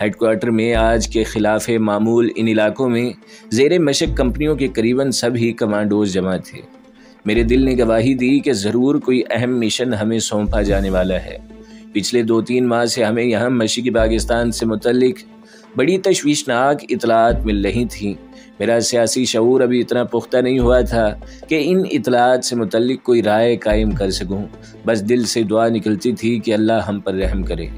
Head quarter میں آج کے خلاف معمول ان علاقوں میں زیر مشق کمپنیوں کے قریباً سب ہی کمانڈوز جمع تھے۔ میرے دل نے گواہی دی کہ ضرور کوئی اہم مشن ہمیں سونپا جانے والا ہے۔ پچھلے 2-3 ماہ سے ہمیں یہاں مشرقی پاکستان سے متعلق بڑی تشویشناک اطلاعات مل رہی تھیں۔ میرا سیاسی شعور ابھی اتنا پختہ نہیں ہوا تھا کہ ان اطلاعات سے متعلق کوئی رائے قائم کر سکوں، بس دل سے دعا نکلتی تھی کہ اللہ ہم پر رحم کرے۔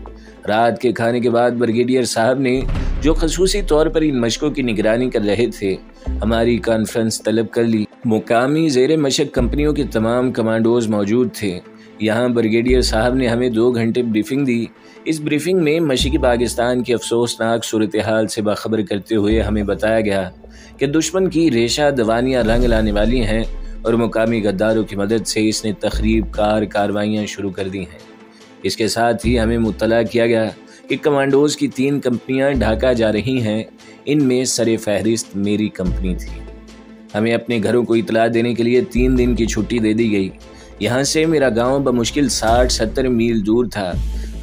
رات کے کھانے کے بعد بریگیڈیئر صاحب نے، جو خصوصی طور پر ان مشقوں کی نگرانی کر رہے تھے، ہماری کانفرنس طلب کر لی۔ مقامی زیر مشق کمپنیوں کے تمام کمانڈوز موجود تھے۔ یہاں بریگیڈیئر صاحب نے ہمیں 2 گھنٹے بریفنگ دی۔ اس بریفنگ میں مشرقی پاکستان کی افسوسناک صورتحال سے باخبر کرتے ہوئے ہمیں بتایا گیا کہ دشمن کی ریشہ دوانیاں رنگ لانے والی ہیں اور مقامی غداروں کی مدد سے اس نے تخریب کار کارروائیاں شروع کر دی ہیں۔ اس کے ساتھ ہی ہمیں مطلع کیا گیا کہ کمانڈوز کی 3 کمپنیاں ڈھاکہ جا رہی ہیں۔ ان میں سر فہرست میری کمپنی تھی۔ ہمیں اپنے گھروں کو اطلاع دینے کے لیے 3 دن کی چھٹی دے دی گئی۔ یہاں سے میرا گاؤں بمشکل 60-70 میل دور تھا۔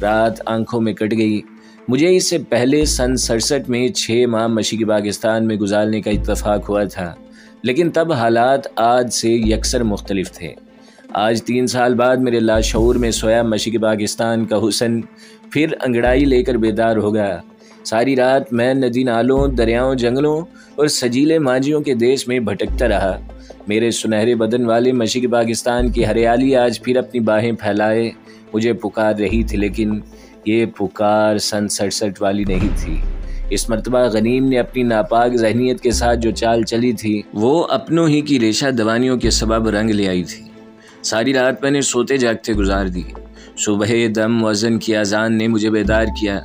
رات آنکھوں میں کٹ گئی۔ مجھے اس سے پہلے سن 67 میں 6 ماہ مشرقی پاکستان میں گزارنے کا اتفاق ہوا تھا، لیکن تب حالات آج سے یکسر مختلف تھے۔ آج 3 سال بعد میرے لاشعور میں سویا مشرقی پاکستان کا حسن پھر انگڑائی لے کر بیدار ہو گیا۔ ساری رات میں ندی نالوں، دریاؤں، جنگلوں اور سجیلے ماجیوں کے دیش میں بھٹکتا رہا۔ میرے سنہرے بدن والے مشرقی پاکستان کی ہریالی آج پھر اپنی باہیں پھیلائے مجھے پکار رہی تھی، لیکن یہ پکار سن 67 والی نہیں تھی۔ اس مرتبہ غنیم نے اپنی ناپاک ذہنیت کے ساتھ جو چال چلی تھی، وہ اپنوں ہی کی ریشہ دوانیوں کے سبب رنگ لے آئی تھی۔ ساری رات میں نے سوتے جاگتے گزار دی۔ صبح دم مؤذن کی اذان نے مجھے بیدار کیا۔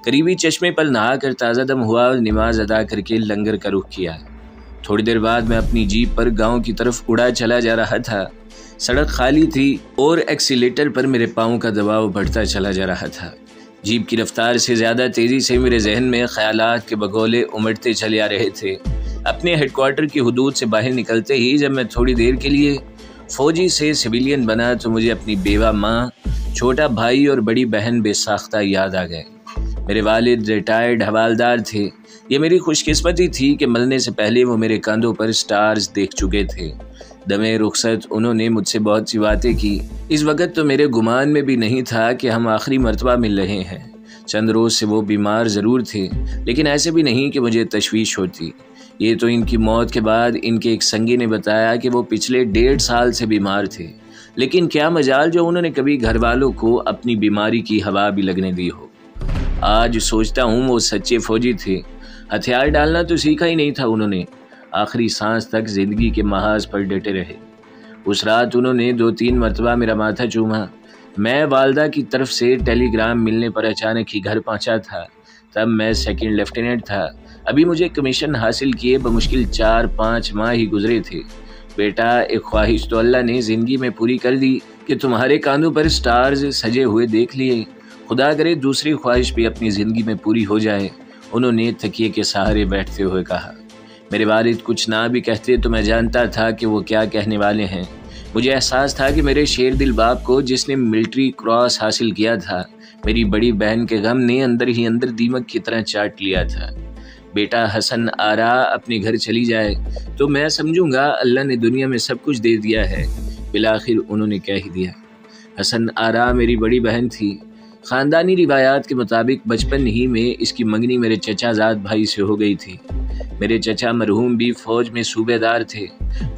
قریبی چشمے پر نہا کر تازہ دم ہوا اور نماز ادا کر کے لنگر کا رخ کیا۔ تھوڑی دیر بعد میں اپنی جیپ پر گاؤں کی طرف اڑا چلا جا رہا تھا۔ سڑک خالی تھی اور ایکسیلیٹر پر میرے پاؤں کا دباؤ بڑھتا چلا جا رہا تھا۔ جیپ کی رفتار سے زیادہ تیزی سے میرے ذہن میں خیالات کے بگولے امڑتے چلے آ رہے تھے۔ اپنے ہیڈ کوارٹر کی حدود سے باہر نکلتے ہی جب میں تھوڑی دیر کے لیے فوجی سے سویلین بنا تو مجھے اپنی بیوہ ماں، چھوٹا بھائی اور بڑی بہن بے ساختہ یاد آ گئے۔ میرے والد ریٹائرڈ حوالدار تھے۔ یہ میری خوش قسمتی تھی کہ ملنے سے پہلے وہ میرے کاندھوں پر سٹارز دیکھ چکے تھے۔ دمے رخصت انہوں نے مجھ سے بہت سی باتیں کی۔ اس وقت تو میرے گمان میں بھی نہیں تھا کہ ہم آخری مرتبہ مل رہے ہیں۔ چند روز سے وہ بیمار ضرور تھے، لیکن ایسے بھی نہیں کہ مجھے تشویش ہوتی۔ یہ تو ان کی موت کے بعد ان کے ایک سنگی نے بتایا کہ وہ پچھلے 1.5 سال سے بیمار تھے، لیکن کیا مجال جو انہوں نے کبھی گھر والوں کو اپنی بیماری کی ہوا بھی لگنے دی ہو۔ آج سوچتا ہوں وہ سچے فوجی تھے۔ ہتھیار ڈالنا تو سیکھا ہی نہیں تھا انہوں نے۔ آخری سانس تک زندگی کے محاذ پر ڈٹے رہے۔ اس رات انہوں نے 2-3 مرتبہ میرا ماتھا چوما۔ میں والدہ کی طرف سے ٹیلی گرام ملنے پر اچانک ہی گھر پہنچا تھا۔ تب میں 2nd لیفٹیننٹ تھا۔ ابھی مجھے کمیشن حاصل کیے بمشکل 4-5 ماہ ہی گزرے تھے۔ بیٹا، ایک خواہش تو اللہ نے زندگی میں پوری کر دی کہ تمہارے کاندھوں پر سٹارز سجے ہوئے دیکھ لیے۔ خدا کرے دوسری خواہش بھی اپنی زندگی میں پوری ہو جائے، انہوں نے تکیے کے سہارے بیٹھتے ہوئے کہا۔ میرے والد کچھ نہ بھی کہتے تو میں جانتا تھا کہ وہ کیا کہنے والے ہیں۔ مجھے احساس تھا کہ میرے شیر دل باپ کو، جس نے ملٹری کراس حاصل کیا تھا، میری بڑی بہن کے غم نے اندر ہی اندر دیمک کی طرح چاٹ لیا تھا۔ بیٹا، حسن آرا اپنے گھر چلی جائے تو میں سمجھوں گا اللہ نے دنیا میں سب کچھ دے دیا ہے۔ بالآخر انہوں نے کہہ ہی دیا۔ حسن آرا میری بڑی بہن تھی۔ خاندانی روایات کے مطابق بچپن ہی میں اس کی منگنی میرے چچا زاد بھائی سے ہو گئی تھی۔ میرے چچا مرحوم بھی فوج میں صوبے دار تھے۔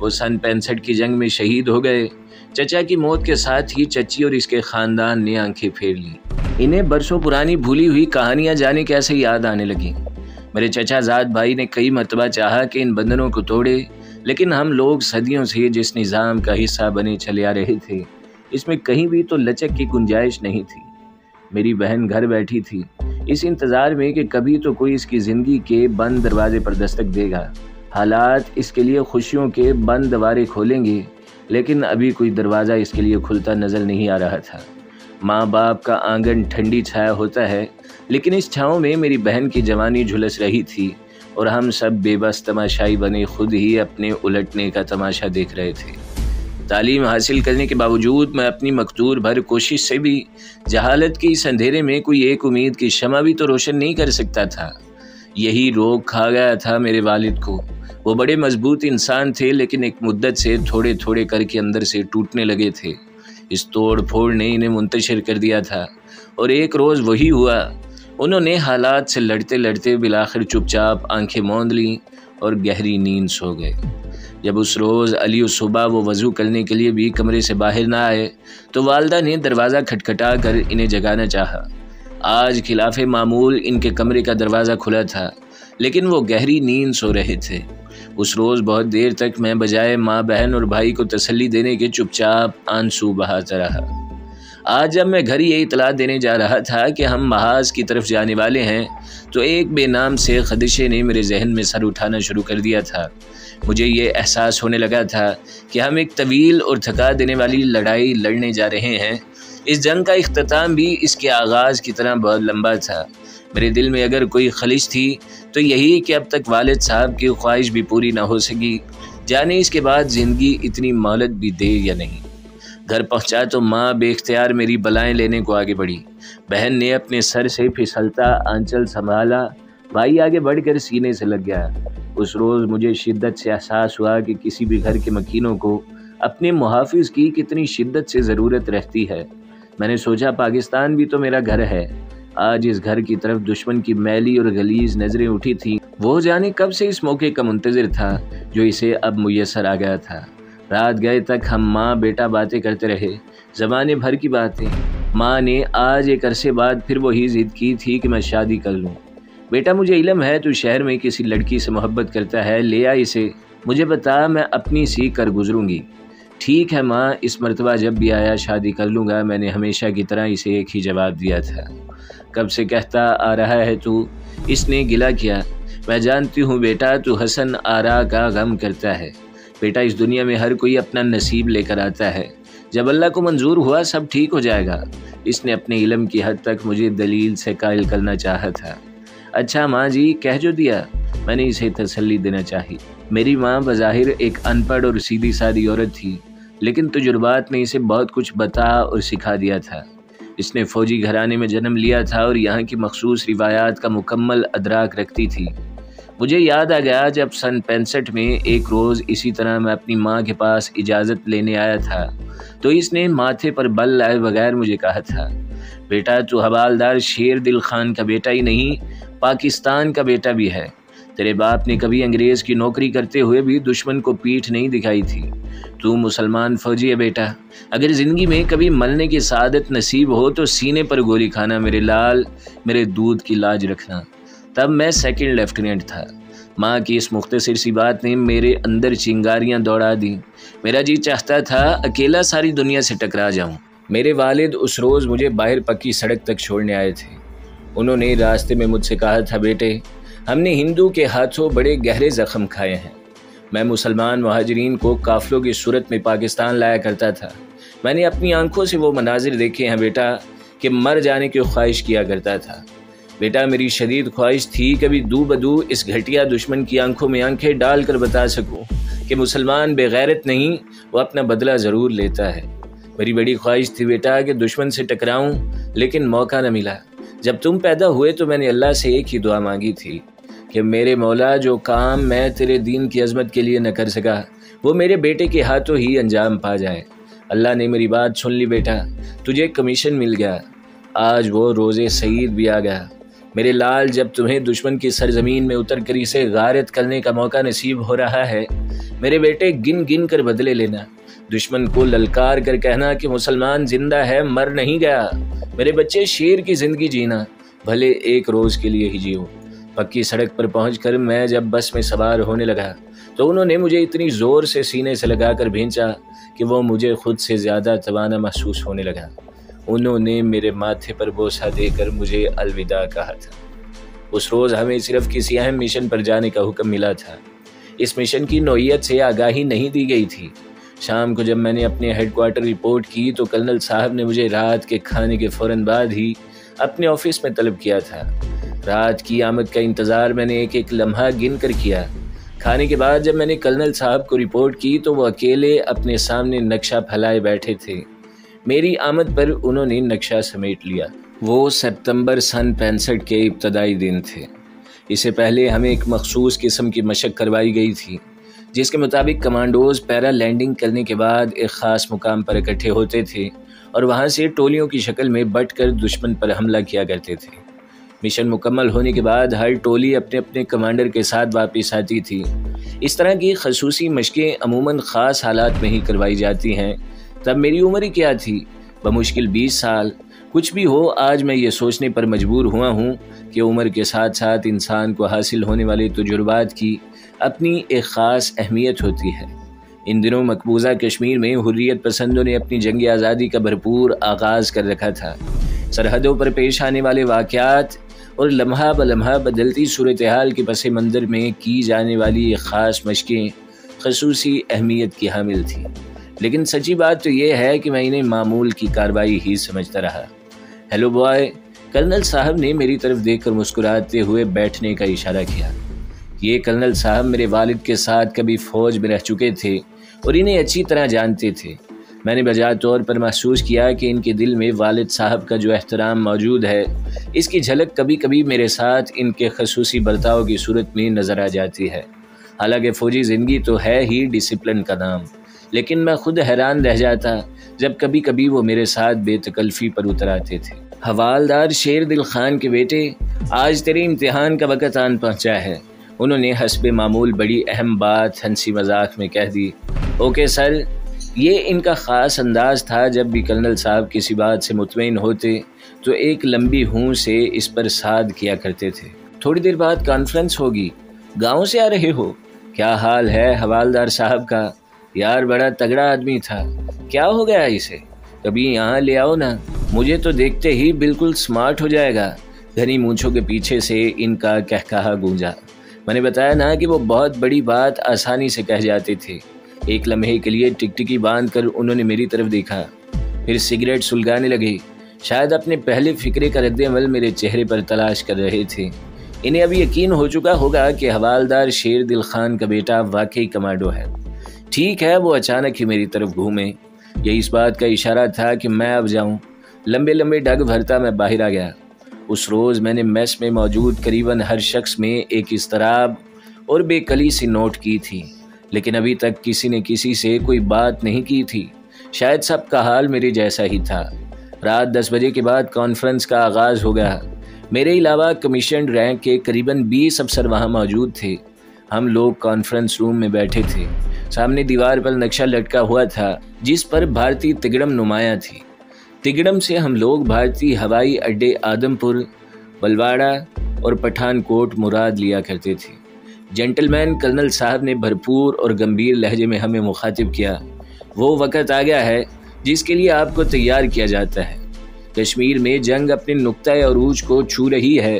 وہ سن 65 کی جنگ میں شہید ہو گئے۔ چچا کی موت کے ساتھ ہی چچی اور اس کے خاندان نے آنکھیں پھیر لیں۔ انہیں برسوں پرانی بھولی ہوئی کہانیاں جانے کیسے یاد آنے لگیں۔ میرے چچا زاد بھائی نے کئی مرتبہ چاہا کہ ان بندھنوں کو توڑے، لیکن ہم لوگ صدیوں سے جس نظام کا حصہ بنے چلے آ رہے تھے، اس میں کہیں بھی تو لچک کی گنجائش نہیں تھی۔ میری بہن گھر بیٹھی تھی، اس انتظار میں کہ کبھی تو کوئی اس کی زندگی کے بند دروازے پر دستک دے گا۔ حالات اس کے لیے خوشیوں کے بند دوارے کھولیں گے، لیکن ابھی کوئی دروازہ اس کے لیے کھلتا نظر نہیں آ رہا تھا۔ ماں باپ کا آنگن ٹھنڈی چھایا ہوتا ہے، لیکن اس چھاؤں میں میری بہن کی جوانی جھلس رہی تھی اور ہم سب بے بس تماشائی بنے خود ہی اپنے الٹنے کا تماشا دیکھ رہے تھے۔ تعلیم حاصل کرنے کے باوجود میں اپنی مقدور بھر کوشش سے بھی جہالت کے اس اندھیرے میں کوئی ایک امید کی شمع بھی تو روشن نہیں کر سکتا تھا۔ یہی روگ کھا گیا تھا میرے والد کو۔ وہ بڑے مضبوط انسان تھے، لیکن ایک مدت سے تھوڑے تھوڑے کر کے اندر سے ٹوٹنے لگے تھے۔ اس توڑ پھوڑ نے انہیں منتشر کر دیا تھا، اور ایک روز وہی ہوا۔ انہوں نے حالات سے لڑتے لڑتے بالآخر چپ چاپ آنکھیں موند لیں اور گہری نیند سو گئے۔ جب اس روز علی و صبح وہ وضو کرنے کے لیے بھی کمرے سے باہر نہ آئے تو والدہ نے دروازہ کھٹکھٹا کر انہیں جگانا چاہا۔ آج خلاف معمول ان کے کمرے کا دروازہ کھلا تھا، لیکن وہ گہری نیند سو رہے تھے۔ اس روز بہت دیر تک میں بجائے ماں بہن اور بھائی کو تسلی دینے کے چپ چاپ آنسو بہاتا رہا۔ آج جب میں گھر یہ اطلاع دینے جا رہا تھا کہ ہم محاذ کی طرف جانے والے ہیں تو ایک بے نام سے خدشے نے میرے ذہن میں سر اٹھانا شروع کر دیا تھا۔ مجھے یہ احساس ہونے لگا تھا کہ ہم ایک طویل اور تھکا دینے والی لڑائی لڑنے جا رہے ہیں۔ اس جنگ کا اختتام بھی اس کے آغاز کی طرح بہت لمبا تھا۔ میرے دل میں اگر کوئی خلش تھی تو یہی کہ اب تک والد صاحب کی خواہش بھی پوری نہ ہو سکی، جانے اس کے بعد زندگی اتنی مہلت بھی دے یا نہیں۔ گھر پہنچا تو ماں بے اختیار میری بلائیں لینے کو آگے بڑھی۔ بہن نے اپنے سر سے پھسلتا آنچل سنبھالا، بھائی آگے بڑھ کر سینے سے لگ گیا۔ اس روز مجھے شدت سے احساس ہوا کہ کسی بھی گھر کے مکینوں کو اپنے محافظ کی کتنی شدت سے ضرورت رہتی ہے۔ میں نے سوچا پاکستان بھی تو میرا گھر ہے۔ آج اس گھر کی طرف دشمن کی میلی اور غلیظ نظریں اٹھی تھیں۔ وہ جانے کب سے اس موقع کا منتظر تھا جو اسے اب میسر آ گیا تھا۔ رات گئے تک ہم ماں بیٹا باتیں کرتے رہے، زمانے بھر کی باتیں۔ ماں نے آج ایک عرصے بعد پھر وہی ضد کی تھی کہ میں شادی کر لوں۔ بیٹا مجھے علم ہے تو شہر میں کسی لڑکی سے محبت کرتا ہے، لے آ اسے، مجھے بتا، میں اپنی سی کر گزروں گی۔ ٹھیک ہے ماں، اس مرتبہ جب بھی آیا شادی کر لوں گا، میں نے ہمیشہ کی طرح اسے ایک ہی جواب دیا تھا۔ کب سے کہتا آ رہا ہے تو، اس نے گلہ کیا۔ میں جانتی ہوں بیٹا تو حسن آرا کا غم کرتا ہے۔ بیٹا اس دنیا میں ہر کوئی اپنا نصیب لے کر آتا ہے، جب اللہ کو منظور ہوا سب ٹھیک ہو جائے گا۔ اس نے اپنے علم کی حد تک مجھے دلیل سے قائل کرنا چاہا تھا۔ اچھا ماں جی، کہہ جو دیا، میں نے اسے تسلی دینا چاہی۔ میری ماں بظاہر ایک ان پڑھ اور سیدھی سادی عورت تھی، لیکن تجربات نے اسے بہت کچھ بتا اور سکھا دیا تھا۔ اس نے فوجی گھرانے میں جنم لیا تھا اور یہاں کی مخصوص روایات کا مکمل ادراک رکھتی تھی۔ مجھے یاد آ گیا جب سن 65 میں ایک روز اسی طرح میں اپنی ماں کے پاس اجازت لینے آیا تھا تو اس نے ماتھے پر بل لائے بغیر مجھے کہا تھا، بیٹا تو حوالدار شیر دل خان کا بیٹا ہی نہیں، پاکستان کا بیٹا بھی ہے۔ تیرے باپ نے کبھی انگریز کی نوکری کرتے ہوئے بھی دشمن کو پیٹھ نہیں دکھائی تھی۔ تو مسلمان فوجی ہے بیٹا، اگر زندگی میں کبھی مرنے کی سعادت نصیب ہو تو سینے پر گولی کھانا میرے لال، میرے دودھ کی لاج رکھنا۔ تب میں سیکنڈ لیفٹیننٹ تھا۔ ماں کی اس مختصر سی بات نے میرے اندر چنگاریاں دوڑا دیں۔ میرا جی چاہتا تھا اکیلا ساری دنیا سے ٹکرا جاؤں۔ میرے والد اس روز مجھے باہر پکی سڑک تک چھوڑنے آئے تھے۔ انہوں نے راستے میں مجھ سے کہا تھا، بیٹے ہم نے ہندو کے ہاتھوں بڑے گہرے زخم کھائے ہیں۔ میں مسلمان مہاجرین کو قافلوں کی صورت میں پاکستان لایا کرتا تھا۔ میں نے اپنی آنکھوں سے وہ مناظر دیکھے ہیں بیٹا کہ مر جانے کی خواہش کیا کرتا تھا۔ بیٹا میری شدید خواہش تھی کبھی دو بدو اس گھٹیا دشمن کی آنکھوں میں آنکھیں ڈال کر بتا سکوں کہ مسلمان بے غیرت نہیں، وہ اپنا بدلہ ضرور لیتا ہے۔ میری بڑی خواہش تھی بیٹا کہ دشمن سے ٹکراؤں، لیکن موقع نہ ملا۔ جب تم پیدا ہوئے تو میں نے اللہ سے ایک ہی دعا مانگی تھی کہ میرے مولا جو کام میں تیرے دین کی عظمت کے لیے نہ کر سکا وہ میرے بیٹے کے ہاتھوں ہی انجام پا جائے۔ اللہ نے میری بات سن لی بیٹا، تجھے کمیشن مل گیا۔ آج وہ روز سعید بھی آ گیا۔ میرے لال، جب تمہیں دشمن کی سرزمین میں اتر کر اسے غارت کرنے کا موقع نصیب ہو رہا ہے، میرے بیٹے گن گن کر بدلے لینا۔ دشمن کو للکار کر کہنا کہ مسلمان زندہ ہے، مر نہیں گیا۔ میرے بچے شیر کی زندگی جینا، بھلے ایک روز کے لیے ہی جیو۔ پکی سڑک پر پہنچ کر میں جب بس میں سوار ہونے لگا تو انہوں نے مجھے اتنی زور سے سینے سے لگا کر بھینچا کہ وہ مجھے خود سے زیادہ توانا محسوس ہونے لگا۔ انہوں نے میرے ماتھے پر بوسہ دے کر مجھے الوداع کہا تھا۔ اس روز ہمیں صرف کسی اہم مشن پر جانے کا حکم ملا تھا۔ اس مشن کی نوعیت سے آگاہی نہیں دی گئی تھی۔ شام کو جب میں نے اپنے ہیڈ کوارٹر رپورٹ کی تو کرنل صاحب نے مجھے رات کے کھانے کے فوراً بعد ہی اپنے آفس میں طلب کیا تھا۔ رات کی آمد کا انتظار میں نے ایک ایک لمحہ گن کر کیا۔ کھانے کے بعد جب میں نے کرنل صاحب کو رپورٹ کی تو وہ اکیلے اپنے سامنے نقشہ پھیلائے بیٹھے تھے۔ میری آمد پر انہوں نے نقشہ سمیٹ لیا۔ وہ ستمبر سن 65 کے ابتدائی دن تھے۔ اس سے پہلے ہمیں ایک مخصوص قسم کی مشق کروائی گئی تھی، جس کے مطابق کمانڈوز پیرا لینڈنگ کرنے کے بعد ایک خاص مقام پر اکٹھے ہوتے تھے اور وہاں سے ٹولیوں کی شکل میں بٹ کر دشمن پر حملہ کیا کرتے تھے۔ مشن مکمل ہونے کے بعد ہر ٹولی اپنے اپنے کمانڈر کے ساتھ واپس آتی تھی۔ اس طرح کی خصوصی مشقیں عموماً خاص حالات میں ہی کروائی جاتی ہیں۔ تب میری عمر ہی کیا تھی؟ بمشکل 20 سال۔ کچھ بھی ہو، آج میں یہ سوچنے پر مجبور ہوا ہوں کہ عمر کے ساتھ ساتھ انسان کو حاصل ہونے والے تجربات کی اپنی ایک خاص اہمیت ہوتی ہے۔ ان دنوں مقبوضہ کشمیر میں حریت پسندوں نے اپنی جنگ آزادی کا بھرپور آغاز کر رکھا تھا۔ سرحدوں پر پیش آنے والے واقعات اور لمحہ بلمحہ بدلتی صورتحال کے پس منظر میں کی جانے والی یہ خاص مشقیں خصوصی اہمیت کی حامل تھیں، لیکن سچی بات تو یہ ہے کہ میں انہیں معمول کی کارروائی ہی سمجھتا رہا۔ ہیلو بوائے، کرنل صاحب نے میری طرف دیکھ کر مسکراتے ہوئے بیٹھنے کا اشارہ کیا۔ یہ کرنل صاحب میرے والد کے ساتھ کبھی فوج میں رہ چکے تھے اور انہیں اچھی طرح جانتے تھے۔ میں نے بجا طور پر محسوس کیا کہ ان کے دل میں والد صاحب کا جو احترام موجود ہے، اس کی جھلک کبھی کبھی میرے ساتھ ان کے خصوصی برتاؤ کی صورت میں نظر آ جاتی ہے۔ حالانکہ فوجی زندگی تو ہے ہی ڈسپلن کا نام، لیکن میں خود حیران رہ جاتا جب کبھی کبھی وہ میرے ساتھ بے تکلفی پر اتر آتے تھے۔ حوالدار شیر دل خان کے بیٹے، آج تیرے امتحان کا وقت آن پہنچا ہے، انہوں نے حسب معمول بڑی اہم بات ہنسی مذاق میں کہہ دی۔ Okay sir. یہ ان کا خاص انداز تھا۔ جب بھی کرنل صاحب کسی بات سے مطمئن ہوتے تو ایک لمبی ہوں سے اس پر ساد کیا کرتے تھے۔ تھوڑی دیر بعد کانفرنس ہوگی۔ گاؤں سے آ رہے ہو؟ کیا حال ہے حوالدار صاحب کا؟ یار بڑا تگڑا آدمی تھا، کیا ہو گیا اسے؟ کبھی یہاں لے آؤ نا، مجھے تو دیکھتے ہی بالکل سمارٹ ہو جائے گا۔ گھنی مونچھوں کے پیچھے سے ان کا کہکہا گونجا۔ میں نے بتایا نا کہ وہ بہت بڑی بات آسانی سے کہہ جاتے تھے۔ ایک لمحے کے لیے ٹکٹکی باندھ کر انہوں نے میری طرف دیکھا، پھر سگریٹ سلگانے لگے۔ شاید اپنے پہلے فکرے کا رد عمل میرے چہرے پر تلاش کر رہے تھے۔ انہیں اب یقین ہو چکا ہوگا کہ حوالدار شیر دل خان کا بیٹا واقعی کمانڈو ہے۔ ٹھیک ہے، وہ اچانک ہی میری طرف گھومے۔ یہ اس بات کا اشارہ تھا کہ میں اب جاؤں۔ لمبے لمبے ڈگ بھرتا میں باہر آ گیا۔ اس روز میں نے میس میں موجود قریباً ہر شخص میں ایک اضطراب اور بے کلی سی نوٹ کی تھی، لیکن ابھی تک کسی نے کسی سے کوئی بات نہیں کی تھی۔ شاید سب کا حال میرے جیسا ہی تھا۔ رات 10 بجے کے بعد کانفرنس کا آغاز ہو گیا۔ میرے علاوہ کمیشنڈ رینک کے قریباً 20 افسر وہاں موجود تھے۔ ہم لوگ کانفرنس روم میں بیٹھے تھے۔ سامنے دیوار پر نقشہ لٹکا ہوا تھا جس پر بھارتی تگڑم نمایاں تھی۔ تگڑم سے ہم لوگ بھارتی ہوائی اڈے آدم پور، بلواڑہ اور پٹھان کوٹ مراد لیا کرتے تھے۔ جنٹل مین کرنل صاحب نے بھرپور اور گمبھیر لہجے میں ہمیں مخاطب کیا۔ وہ وقت آ گیا ہے جس کے لیے آپ کو تیار کیا جاتا ہے۔ کشمیر میں جنگ اپنے نقطۂ عروج کو چھو رہی ہے۔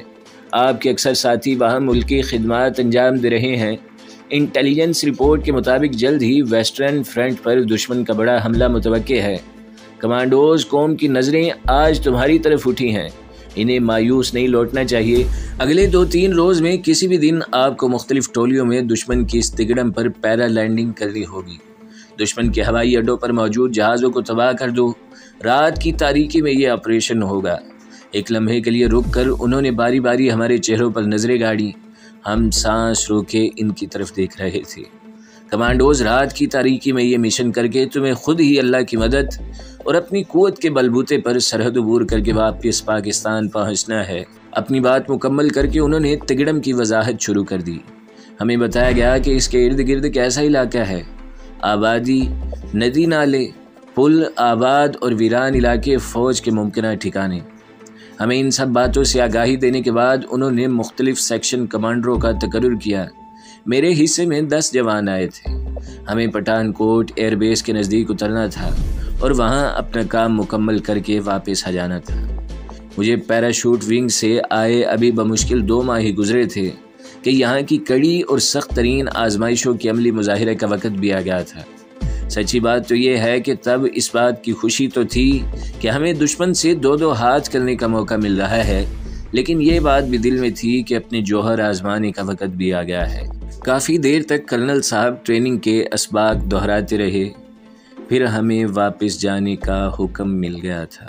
آپ کے اکثر ساتھی وہاں ملکی خدمات انجام دے رہے ہیں۔ انٹیلیجنس رپورٹ کے مطابق جلد ہی ویسٹرن فرنٹ پر دشمن کا بڑا حملہ متوقع ہے۔ کمانڈوز قوم کی نظریں آج تمہاری طرف اٹھی ہیں۔ انہیں مایوس نہیں لوٹنا چاہیے۔ اگلے 2-3 روز میں کسی بھی دن آپ کو مختلف ٹولیوں میں دشمن کی اس تگڑم پر پیرا لینڈنگ کرنی ہوگی۔ دشمن کے ہوائی اڈوں پر موجود جہازوں کو تباہ کر دو۔ رات کی تاریکی میں یہ آپریشن ہوگا۔ ایک لمحے کے لیے رک کر انہوں نے باری باری ہمارے چہروں پر نظریں گاڑی۔ ہم سانس روکے ان کی طرف دیکھ رہے تھے۔ کمانڈوز، رات کی تاریکی میں یہ مشن کر کے تمہیں خود ہی اللہ کی مدد اور اپنی قوت کے بلبوتے پر سرحد عبور کر کے واپس پاکستان پہنچنا ہے۔ اپنی بات مکمل کر کے انہوں نے تگڑم کی وضاحت شروع کر دی۔ ہمیں بتایا گیا کہ اس کے ارد گرد کیسا علاقہ ہے۔ آبادی، ندی نالے، پل، آباد اور ویران علاقے فوج کے ممکنہ ٹھکانے۔ ہمیں ان سب باتوں سے آگاہی دینے کے بعد انہوں نے مختلف سیکشن کمانڈروں کا تقرر کیا۔ میرے حصے میں 10 جوان آئے تھے۔ ہمیں پٹھان کوٹ ایئر بیس کے نزدیک اترنا تھا اور وہاں اپنا کام مکمل کر کے واپس آ جانا تھا۔ مجھے پیراشوٹ ونگ سے آئے ابھی بمشکل 2 ماہ ہی گزرے تھے کہ یہاں کی کڑی اور سخت ترین آزمائشوں کے عملی مظاہرے کا وقت بھی آ گیا تھا۔ سچی بات تو یہ ہے کہ تب اس بات کی خوشی تو تھی کہ ہمیں دشمن سے 2 ہاتھ کرنے کا موقع مل رہا ہے، لیکن یہ بات بھی دل میں تھی کہ اپنے جوہر آزمانے کا وقت بھی آ گیا ہے۔ کافی دیر تک کرنل صاحب ٹریننگ کے اسباق دہراتے رہے، پھر ہمیں واپس جانے کا حکم مل گیا تھا۔